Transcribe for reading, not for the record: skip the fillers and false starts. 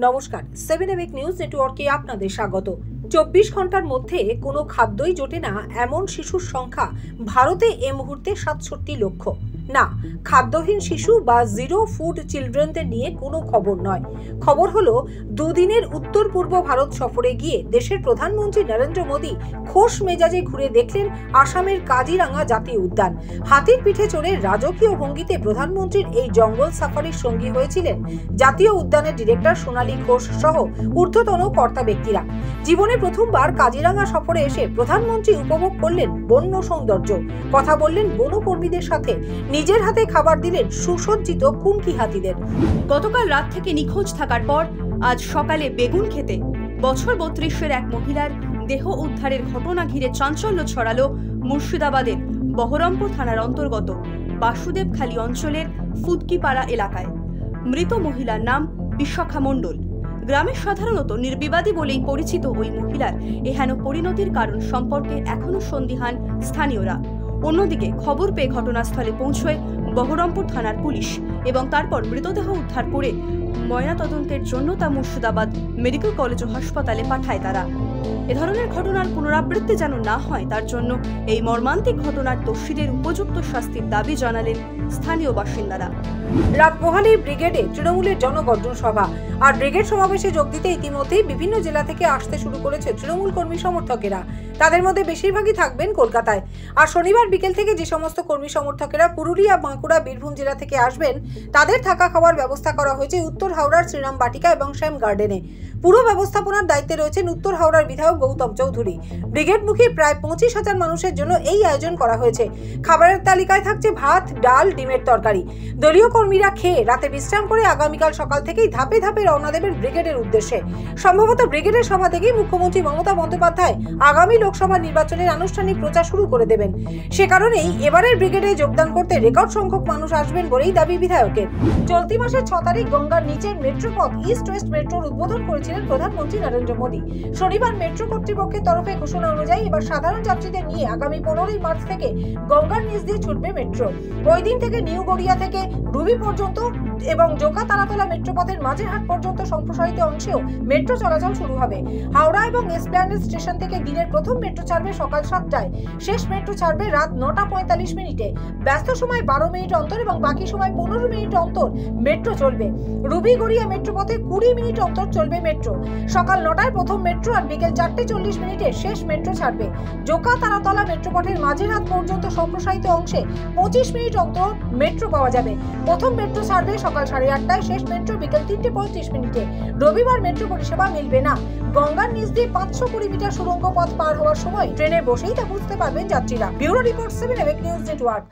নমস্কার, 7 এভিক নিউজ নেটওয়ার্কে আপনাদের স্বাগত। 24 ঘন্টার মধ্যে কোনো খাদ্যই জোটে না এমন শিশুর সংখ্যা ভারতে এই মুহূর্তে 67 লক্ষ। না, খাদ্যহীন শিশু বা জিরো ফুড চিলড্রেনদের নিয়ে কোনো খবর নয়। খবর হলো দুদিনের উত্তর পূর্ব ভারত সফরে গিয়ে দেশের প্রধানমন্ত্রী নরেন্দ্র মোদী খোশ মেজাজে ঘুরে দেখলেন আসামের কাজিরাঙ্গা জাতীয় উদ্যান। হাতির পিঠে চড়ে রাজকীয় ভঙ্গিতে প্রধানমন্ত্রীর এই জঙ্গল সাফারির সঙ্গী হয়েছিলেন জাতীয় উদ্যানের ডিরেক্টর সোনালী ঘোষ সহ ঊর্ধ্বতন কর্তা ব্যক্তিরা। জীবনে প্রথমবার কাজিরাঙ্গা সফরে এসে প্রধানমন্ত্রী উপভোগ করলেন বন্য সৌন্দর্য, কথা বললেন বনকর্মীদের সাথে, নিজের হাতে খাবার দিলেন সুসজ্জিত কুমকি হাতিদের। গতকাল রাত থেকে নিখোঁজ থাকার পর আজ সকালে বেগুন খেতে বছর 32-এর এক মহিলার দেহ উদ্ধারের ঘটনা ঘিরে চাঞ্চল্য ছড়ালো মুর্শিদাবাদের বহরমপুর থানার অন্তর্গত বাসুদেবখালী অঞ্চলের ফুদকিপাড়া এলাকায়। মৃত মহিলার নাম বিশাখা মণ্ডল। গ্রামের সাধারণত নির্বিবাদী বলেই পরিচিত ওই মহিলার এহেন পরিণতির কারণ সম্পর্কে এখনো সন্দিহান স্থানীয়রা। অন্যদিকে খবর পেয়ে ঘটনাস্থলে পৌঁছয় বহরমপুর থানার পুলিশ এবং তারপর মৃতদেহ উদ্ধার করে ময়নাতদন্তের জন্য তা মুর্শিদাবাদ মেডিকেল কলেজ ও হাসপাতালে পাঠায় তারা। এ ধরনের ঘটনার পুনরাবৃত্তি যেন না হয় তার জন্য এই মর্মান্তিক ঘটনার দোষীদের উপযুক্ত শাস্তির দাবি জানালেন স্থানীয় বাসিন্দারা। রাত পোহালেই ব্রিগেডে তৃণমূলের জনগর্জন সভা। আর ব্রিগেড সমাবেশে যোগ দিতে ইতিমধ্যেই বিভিন্ন জেলা থেকে আসতে শুরু করেছে তৃণমূল কর্মী সমর্থকেরা। তাদের মধ্যে বেশিরভাগই থাকবেন কলকাতায়। আর শনিবার বিকেল থেকে যে সমস্ত কর্মী সমর্থকেরা পুরুলিয়া, বাঁকুড়া, বীরভূম জেলা থেকে আসবেন তাদের থাকা খাওয়ার ব্যবস্থা করা হয়েছে উত্তর হাওড়ার শ্রীরাম বাটিকা এবং শ্যাম গার্ডেনে। পুরো ব্যবস্থাপনার দায়িত্বে রয়েছেন উত্তর হাওড়ার বিধায়ক গৌতম চৌধুরী। ব্রিগেডমুখী প্রায় 25,000 মানুষের জন্য এই আয়োজন করা হয়েছে। খাবারের তালিকায় থাকছে ভাত, ডাল, ডিমের তরকারি। দলীয় কর্মীরা খেয়ে রাতে বিশ্রাম করে আগামীকাল সকাল থেকেই ধাপে ধাপে রওনা দেবেন ব্রিগেডের উদ্দেশ্যে। সম্ভবত ব্রিগেডের সভা থেকেই মুখ্যমন্ত্রী মমতা বন্দ্যোপাধ্যায় আগামী লোকসভা নির্বাচনের আনুষ্ঠানিক প্রচার শুরু করে দেবেন। সে কারণেই এবারের ব্রিগেডে যোগদান করতে রেকর্ড সংখ্যক মানুষ আসবেন বলেই দাবি বিধায়কের। চলতি মাসের 6 তারিখ গঙ্গার নিচের মেট্রোপথ ইস্ট ওয়েস্ট মেট্রোর উদ্বোধন করেছিলেন প্রধানমন্ত্রী নরেন্দ্র মোদী। শনিবার মেট্রো কর্তৃপক্ষের তরফে ঘোষণা অনুযায়ী এবার সাধারণ যাত্রীদের নিয়ে আগামী 15ই মার্চ থেকে গঙ্গার নিচ দিয়ে ছুটবে মেট্রো। ওই দিন থেকে নিউ গড়িয়া থেকে রুবি পর্যন্ত এবং জোকা তারাতলা মেট্রোপথের মাঝেরহাট পর্যন্ত সম্প্রসারিত অংশেও মেট্রো চলাচল শুরু হবে। হাওড়া এবং এসপ্ল্যানেড স্টেশন থেকে দিনের প্রথম মেট্রো ছাড়বে সকাল 7টায়, শেষ মেট্রো ছাড়বে রাত 9টা 45 মিনিটে। ব্যস্ত সময় 12 মিনিট অন্তর এবং বাকি সময় 15 মিনিট অন্তর মেট্রো চলবে। রুবি গড়িয়া মেট্রোপথে 20 মিনিট অন্তর চলবে মেট্রো। সকাল 9টায় প্রথম মেট্রো আর বিকেল 4:40 মিনিটে শেষ মেট্রো ছাড়বে। জোকা তারাতলা মেট্রোপথের মাঝেরহাট পর্যন্ত সম্প্রসারিত অংশে 25 মিনিট অন্তর মেট্রো পাওয়া যাবে। প্রথম মেট্রো ছাড়বে সকাল 8:30টায়, শেষ মেট্রো বিকেল 3:35 মিনিটে। রবিবার মেট্রো পরিষেবা মিলবে না। গঙ্গার নিচ দিয়ে 520 মিটার সুড়ঙ্গ পথ পার হওয়ার সময় ট্রেনে বসেই তা বুঝতে পারবেন যাত্রীরা। ব্যুরো রিপোর্ট, 7 এভিক নিউজ নেটওয়ার্ক।